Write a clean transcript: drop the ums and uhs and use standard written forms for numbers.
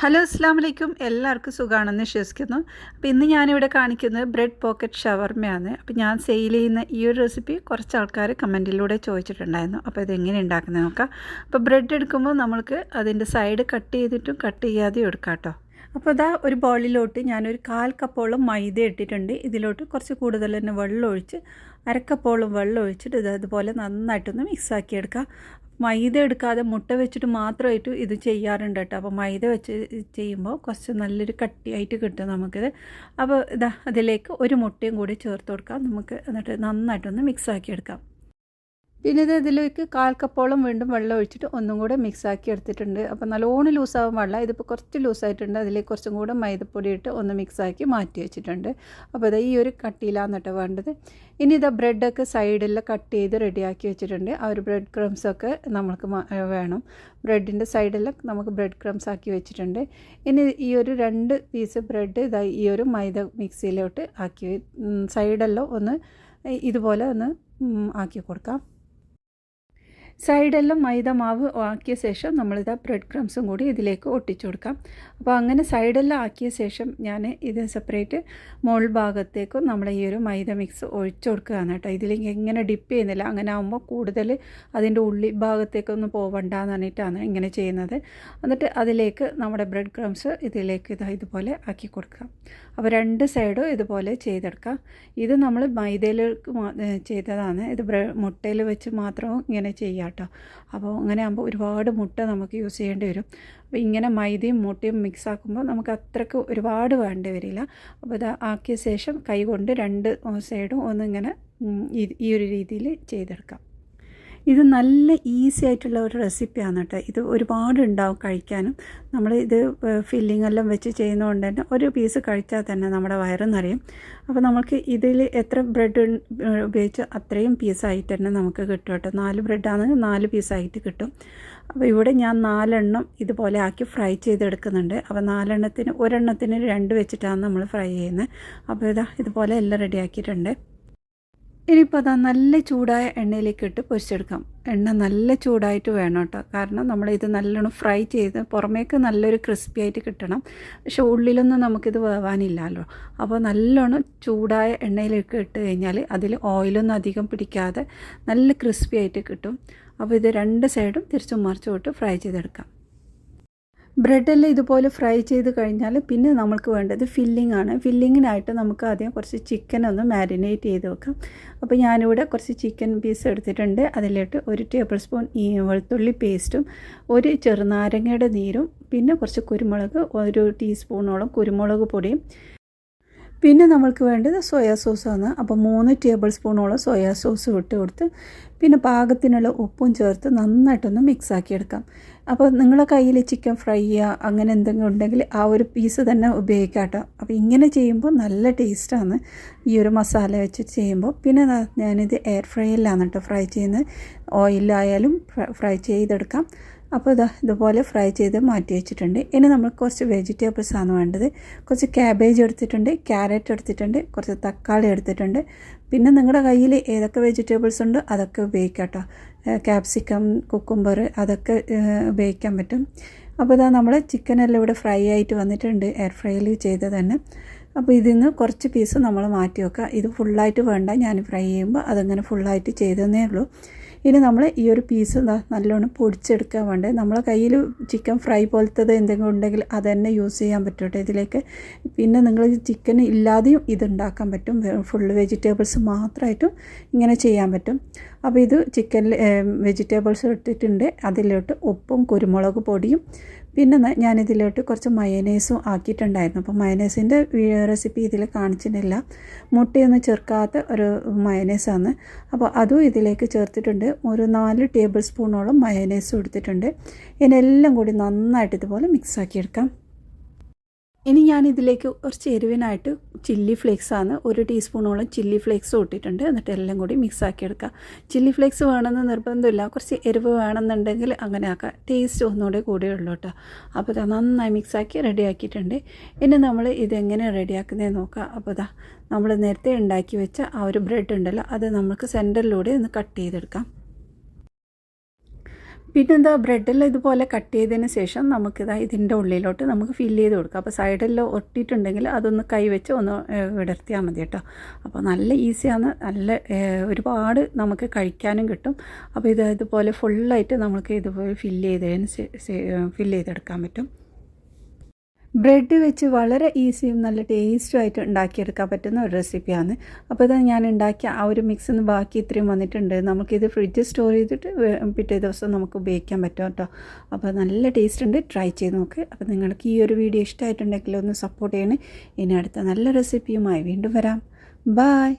Hello അസ്സാം വലൈക്കും. എല്ലാവർക്കും സുഖമാണെന്ന് വിശ്വസിക്കുന്നു. അപ്പോൾ ഇന്ന് ഞാനിവിടെ കാണിക്കുന്നത് ബ്രെഡ് പോക്കറ്റ് ഷവർമയാണ്. അപ്പോൾ ഞാൻ സെയിൽ ചെയ്യുന്ന ഈ ഒരു റെസിപ്പി കുറച്ച് ആൾക്കാർ കമൻറ്റിലൂടെ ചോദിച്ചിട്ടുണ്ടായിരുന്നു. അപ്പോൾ ഇതെങ്ങനെ ഉണ്ടാക്കുന്നത് നോക്കാം. അപ്പോൾ ബ്രെഡ് എടുക്കുമ്പോൾ നമ്മൾക്ക് അതിൻ്റെ സൈഡ് കട്ട് ചെയ്തിട്ടും കട്ട് ചെയ്യാതെയും എടുക്കാം കേട്ടോ. അപ്പോൾ ഇതാ ഒരു ബൗളിലോട്ട് ഞാനൊരു 1/4 കപ്പോളം മൈദ ഇട്ടിട്ടുണ്ട്. ഇതിലോട്ട് കുറച്ച് കൂടുതൽ തന്നെ വെള്ളം ഒഴിച്ച് 1/2 കപ്പോളം വെള്ളം ഒഴിച്ചിട്ട് ഇതുപോലെ നന്നായിട്ടൊന്ന് മിക്സാക്കി എടുക്കാം. മൈദ എടുക്കാതെ മുട്ട വെച്ചിട്ട് മാത്രമായിട്ട് ഇത് ചെയ്യാറുണ്ട് കേട്ടോ. അപ്പോൾ മൈദ വെച്ച് ചെയ്യുമ്പോൾ കുറച്ച് നല്ലൊരു കട്ടിയായിട്ട് കിട്ടും നമുക്കിത്. അപ്പോൾ ഇതാ അതിലേക്ക് ഒരു മുട്ടയും കൂടി ചേർത്ത് കൊടുക്കാം നമുക്ക്. എന്നിട്ട് നന്നായിട്ടൊന്ന് മിക്സാക്കി എടുക്കാം. പിന്നെ ഇതിലേക്ക് 1/4 കപ്പോളം വീണ്ടും വെള്ളം ഒഴിച്ചിട്ട് ഒന്നും കൂടെ മിക്സാക്കി എടുത്തിട്ടുണ്ട്. അപ്പോൾ നല്ലോണം ലൂസാവും വെള്ളം. ഇതിപ്പോൾ കുറച്ച് ലൂസായിട്ടുണ്ട്. അതിലേക്ക് കുറച്ചും കൂടെ മൈദപ്പൊടി ഇട്ട് ഒന്ന് മിക്സാക്കി മാറ്റി വെച്ചിട്ടുണ്ട്. അപ്പോൾ ഇത് ഈ ഒരു കട്ടിയിലാണ് കേട്ടോ വേണ്ടത്. ഇനി ഇതാ ബ്രെഡൊക്കെ സൈഡിൽ കട്ട് ചെയ്ത് റെഡിയാക്കി വെച്ചിട്ടുണ്ട്. ആ ഒരു ബ്രെഡ് ക്രംസൊക്കെ നമുക്ക് വേണം. ബ്രെഡിൻ്റെ സൈഡിൽ നമുക്ക് ബ്രെഡ് ക്രംസ് ആക്കി വെച്ചിട്ടുണ്ട്. ഇനി ഈ ഒരു 2 പീസ് ബ്രെഡ് ഇതാ ഈ ഒരു മൈദ മിക്സിയിലോട്ട് ആക്കി സൈഡെല്ലാം ഒന്ന് ഇതുപോലെ ഒന്ന് ആക്കി കൊടുക്കാം. സൈഡെല്ലാം മൈദ മാവ് ആക്കിയ ശേഷം നമ്മളിതാ ബ്രെഡ് ക്രംസും കൂടി ഇതിലേക്ക് ഒട്ടിച്ചു കൊടുക്കാം. അപ്പോൾ അങ്ങനെ സൈഡെല്ലാം ആക്കിയ ശേഷം ഞാൻ ഇത് സെപ്പറേറ്റ് മുകൾ ഭാഗത്തേക്കും നമ്മൾ ഈ ഒരു മൈദ മിക്സ് ഒഴിച്ചു കൊടുക്കുകയാണ് കേട്ടോ. ഇതിലേക്ക് എങ്ങനെ ഡിപ്പ് ചെയ്യുന്നില്ല. അങ്ങനെ ആകുമ്പോൾ കൂടുതൽ അതിൻ്റെ ഉള്ളി ഭാഗത്തേക്കൊന്നും പോവണ്ടെന്ന് പറഞ്ഞിട്ടാണ് ഇങ്ങനെ ചെയ്യുന്നത്. എന്നിട്ട് അതിലേക്ക് നമ്മുടെ ബ്രെഡ് ക്രംസ് ഇതിലേക്ക് ഇതുപോലെ ആക്കി കൊടുക്കാം. അപ്പോൾ 2 സൈഡും ഇതുപോലെ ചെയ്തെടുക്കാം. ഇത് നമ്മൾ മൈദയിൽ ചെയ്തതാണ്. ഇത് മുട്ടയിൽ വെച്ച് മാത്രം ഇങ്ങനെ ചെയ്യാം കേട്ടോ. അപ്പോൾ അങ്ങനെ ആകുമ്പോൾ ഒരുപാട് മുട്ട നമുക്ക് യൂസ് ചെയ്യേണ്ടി വരും. അപ്പോൾ ഇങ്ങനെ മൈദയും മുട്ടയും മിക്സ് ആക്കുമ്പോൾ നമുക്ക് അത്രയ്ക്ക് ഒരുപാട് വേണ്ടി വരില്ല. അപ്പോൾ ഇത് ആക്കിയ ശേഷം കൈ കൊണ്ട് 2 സൈഡും ഒന്നിങ്ങനെ ഈ ഒരു രീതിയിൽ ചെയ്തെടുക്കാം. ഇത് നല്ല ഈസി ആയിട്ടുള്ള ഒരു റെസിപ്പിയാണ് കേട്ടോ. ഇത് ഒരുപാട് ഉണ്ടാവും കഴിക്കാനും. നമ്മൾ ഇത് ഫില്ലിംഗ് എല്ലാം വെച്ച് ചെയ്യുന്നതുകൊണ്ട് തന്നെ ഒരു പീസ് കഴിച്ചാൽ തന്നെ നമ്മുടെ വയറ് നിറയും. അപ്പോൾ നമുക്ക് ഇതിൽ എത്ര ബ്രെഡ് ഉപയോഗിച്ച് അത്രയും പീസായിട്ട് തന്നെ നമുക്ക് കിട്ടും കേട്ടോ. 4 ബ്രെഡാണെങ്കിൽ 4 പീസായിട്ട് കിട്ടും. അപ്പോൾ ഇവിടെ ഞാൻ 4 എണ്ണം ഇതുപോലെ ആക്കി ഫ്രൈ ചെയ്തെടുക്കുന്നുണ്ട്. അപ്പോൾ 4 എണ്ണത്തിന് ഒരെണ്ണത്തിന് 2 വെച്ചിട്ടാണ് നമ്മൾ ഫ്രൈ ചെയ്യുന്നത്. അപ്പോൾ ഇതുപോലെ എല്ലാം റെഡിയാക്കിയിട്ടുണ്ട്. ഇനിയിപ്പോൾ അതാ നല്ല ചൂടായ എണ്ണയിലേക്ക് ഇട്ട് പൊരിച്ചെടുക്കാം. എണ്ണ നല്ല ചൂടായിട്ട് വേണം കേട്ടോ. കാരണം നമ്മളിത് നല്ലോണം ഫ്രൈ ചെയ്ത് പുറമേക്ക് നല്ലൊരു ക്രിസ്പി ആയിട്ട് കിട്ടണം. പക്ഷെ ഉള്ളിലൊന്നും നമുക്കിത് വേവാനില്ലല്ലോ. അപ്പോൾ നല്ലോണം ചൂടായ എണ്ണയിലേക്ക് ഇട്ട് കഴിഞ്ഞാൽ അതിൽ ഓയിലൊന്നും അധികം പിടിക്കാതെ നല്ല ക്രിസ്പി ആയിട്ട് കിട്ടും. അപ്പോൾ ഇത് 2 സൈഡും തിരിച്ചും മറിച്ചും ഇട്ട് ഫ്രൈ ചെയ്തെടുക്കാം. ബ്രെഡെല്ലാം ഇതുപോലെ ഫ്രൈ ചെയ്ത് കഴിഞ്ഞാൽ പിന്നെ നമ്മൾക്ക് വേണ്ടത് ഫില്ലിംഗ് ആണ്. ഫില്ലിങ്ങിനായിട്ട് നമുക്ക് ആദ്യം കുറച്ച് ചിക്കൻ ഒന്ന് മാരിനേറ്റ് ചെയ്ത് വെക്കാം. അപ്പോൾ ഞാനിവിടെ കുറച്ച് ചിക്കൻ പീസ് എടുത്തിട്ടുണ്ട്. അതിലോട്ട് 1 ടേബിൾ സ്പൂൺ ഈ വെളുത്തുള്ളി പേസ്റ്റും 1 ചെറുനാരങ്ങയുടെ നീരും പിന്നെ കുറച്ച് കുരുമുളക് 1 ടീസ്പൂണോളം കുരുമുളക് പൊടിയും പിന്നെ നമ്മൾക്ക് വേണ്ടത് സോയാ സോസാണ്. അപ്പോൾ 3 ടേബിൾ സ്പൂണോളം സോയാ സോസ് ഇട്ട് കൊടുത്ത് പിന്നെ പാകത്തിനുള്ള ഉപ്പും ചേർത്ത് നന്നായിട്ടൊന്ന് മിക്സാക്കി എടുക്കാം. അപ്പോൾ നിങ്ങളുടെ കയ്യിൽ ചിക്കൻ ഫ്രൈ അങ്ങനെ എന്തെങ്കിലും ഉണ്ടെങ്കിൽ ആ ഒരു പീസ് തന്നെ ഉപയോഗിക്കാം കേട്ടോ. അപ്പോൾ ഇങ്ങനെ ചെയ്യുമ്പോൾ നല്ല ടേസ്റ്റാണ് ഈ ഒരു മസാല വെച്ച് ചെയ്യുമ്പോൾ. പിന്നെ ഞാനിത് എയർ ഫ്രൈയിലാണ് കേട്ടോ ഫ്രൈ ചെയ്യുന്നത്. ഓയിലായാലും ഫ്രൈ ചെയ്തെടുക്കാം. അപ്പോൾ ഇതുപോലെ ഫ്രൈ ചെയ്ത് മാറ്റി വെച്ചിട്ടുണ്ട്. ഇനി നമ്മൾ കുറച്ച് വെജിറ്റബിൾസാണ് വേണ്ടത്. കുറച്ച് ക്യാബേജ് എടുത്തിട്ടുണ്ട്, ക്യാരറ്റ് എടുത്തിട്ടുണ്ട്, കുറച്ച് തക്കാളി എടുത്തിട്ടുണ്ട്. പിന്നെ നിങ്ങളുടെ കയ്യിൽ ഏതൊക്കെ വെജിറ്റബിൾസ് ഉണ്ട് അതൊക്കെ ഉപയോഗിക്കാം കേട്ടോ. ക്യാപ്സിക്കം, കുക്കുംബർ അതൊക്കെ ഉപയോഗിക്കാൻ പറ്റും. അപ്പോൾ നമ്മൾ ചിക്കനെല്ലാം ഇവിടെ ഫ്രൈ ആയിട്ട് വന്നിട്ടുണ്ട്, എയർ ഫ്രൈയിൽ ചെയ്തത് തന്നെ. അപ്പോൾ ഇതിൽ നിന്ന് കുറച്ച് പീസ് നമ്മൾ മാറ്റി വെക്കുക. ഇത് ഫുള്ളായിട്ട് വേണ്ട, ഞാൻ ഫ്രൈ ചെയ്യുമ്പോൾ അതങ്ങനെ ഫുള്ളായിട്ട് ചെയ്തതന്നേ ഉള്ളൂ. ഇനി നമ്മൾ ഈ ഒരു പീസ് നല്ലോണം പൊടിച്ചെടുക്കാൻ വേണ്ടത്. നമ്മളെ കയ്യിൽ ചിക്കൻ ഫ്രൈ പോലത്തത് എന്തെങ്കിലും ഉണ്ടെങ്കിൽ അത് തന്നെ യൂസ് ചെയ്യാൻ പറ്റും കേട്ടോ ഇതിലേക്ക്. പിന്നെ നിങ്ങൾ ചിക്കൻ ഇല്ലാതെയും ഇതുണ്ടാക്കാൻ പറ്റും. ഫുള്ള് വെജിറ്റബിൾസ് മാത്രമായിട്ടും ഇങ്ങനെ ചെയ്യാൻ പറ്റും. അപ്പോൾ ഇത് ചിക്കനിൽ വെജിറ്റബിൾസ് ഇട്ടിട്ടുണ്ട്. അതിലോട്ട് ഉപ്പും കുരുമുളക് പൊടിയും പിന്നെ ഞാനിതിലോട്ട് കുറച്ച് മയനൈസും ആക്കിയിട്ടുണ്ടായിരുന്നു. അപ്പോൾ മയനൈസിൻ്റെ റെസിപ്പി ഇതിൽ കാണിച്ചിട്ടില്ല. മുട്ടയൊന്നും ചേർക്കാത്ത ഒരു മയനൈസാണ്. അപ്പോൾ അതും ഇതിലേക്ക് ചേർത്തിട്ടുണ്ട്. ഒരു 4 ടേബിൾ സ്പൂണോളം മയനൈസും എടുത്തിട്ടുണ്ട്. ഇതിനെല്ലാം കൂടി നന്നായിട്ട് ഇതുപോലെ മിക്സാക്കിയെടുക്കാം. ഇനി ഞാനിതിലേക്ക് കുറച്ച് എരിവിനായിട്ട് ചില്ലി ഫ്ലേക്സാണ് 1 ടീസ്പൂണോളം ചില്ലി ഫ്ലേക്സ് ഇട്ടിട്ടുണ്ട്. എന്നിട്ട് എല്ലാം കൂടി മിക്സാക്കി എടുക്കുക. ചില്ലി ഫ്ലേക്സ് വേണമെന്ന് നിർബന്ധമില്ല. കുറച്ച് എരിവ് വേണമെന്നുണ്ടെങ്കിൽ അങ്ങനെ ആക്കാം. ടേസ്റ്റ് ഒന്നുകൂടെ കൂടിയുള്ളൂ കേട്ടോ. അപ്പോൾ നന്നായി മിക്സാക്കി റെഡിയാക്കിയിട്ടുണ്ട്. ഇനി നമ്മൾ ഇതെങ്ങനെ റെഡിയാക്കുന്നതെന്ന് നോക്കാം. അപ്പോൾ നമ്മൾ നേരത്തെ ഉണ്ടാക്കി വെച്ച ആ ഒരു ബ്രെഡ് ഉണ്ടല്ലോ അത് നമുക്ക് സെൻറ്ററിലൂടെ ഒന്ന് കട്ട് ചെയ്തെടുക്കാം. പിന്നെന്താ ബ്രെഡെല്ലാം ഇതുപോലെ കട്ട് ചെയ്തതിന് ശേഷം നമുക്കിതാ ഇതിൻ്റെ ഉള്ളിലോട്ട് നമുക്ക് ഫില്ല് ചെയ്ത് കൊടുക്കാം. അപ്പോൾ സൈഡെല്ലാം ഒട്ടിയിട്ടുണ്ടെങ്കിൽ അതൊന്ന് കൈ വെച്ച് ഒന്ന് വിടർത്തിയാൽ മതി കേട്ടോ. അപ്പോൾ നല്ല ഈസിയാണ്, നല്ല ഒരുപാട് നമുക്ക് കഴിക്കാനും കിട്ടും. അപ്പോൾ ഇതുപോലെ ഫുള്ളായിട്ട് നമുക്ക് ഇതുപോലെ ഫില്ല് ചെയ്തെടുക്കാൻ പറ്റും. ബ്രെഡ് വെച്ച് വളരെ ഈസിയും നല്ല ടേസ്റ്റുമായിട്ട് ഉണ്ടാക്കിയെടുക്കാൻ പറ്റുന്ന ഒരു റെസിപ്പിയാണ്. അപ്പോൾ ഇത് ഞാൻ ഉണ്ടാക്കിയ ആ ഒരു മിക്സിൽ നിന്ന് ബാക്കി ഇത്രയും വന്നിട്ടുണ്ട്. നമുക്കിത് ഫ്രിഡ്ജിൽ സ്റ്റോർ ചെയ്തിട്ട് പിറ്റേ ദിവസം നമുക്ക് ഉപയോഗിക്കാൻ പറ്റും കേട്ടോ. അപ്പോൾ നല്ല ടേസ്റ്റ് ഉണ്ട്, ട്രൈ ചെയ്ത് നോക്ക്. അപ്പോൾ നിങ്ങൾക്ക് ഈ ഒരു വീഡിയോ ഇഷ്ടമായിട്ടുണ്ടെങ്കിൽ ഒന്ന് സപ്പോർട്ട് ചെയ്യണേ. ഇനി അടുത്ത നല്ല റെസിപ്പിയുമായി വീണ്ടും വരാം. ബായ്.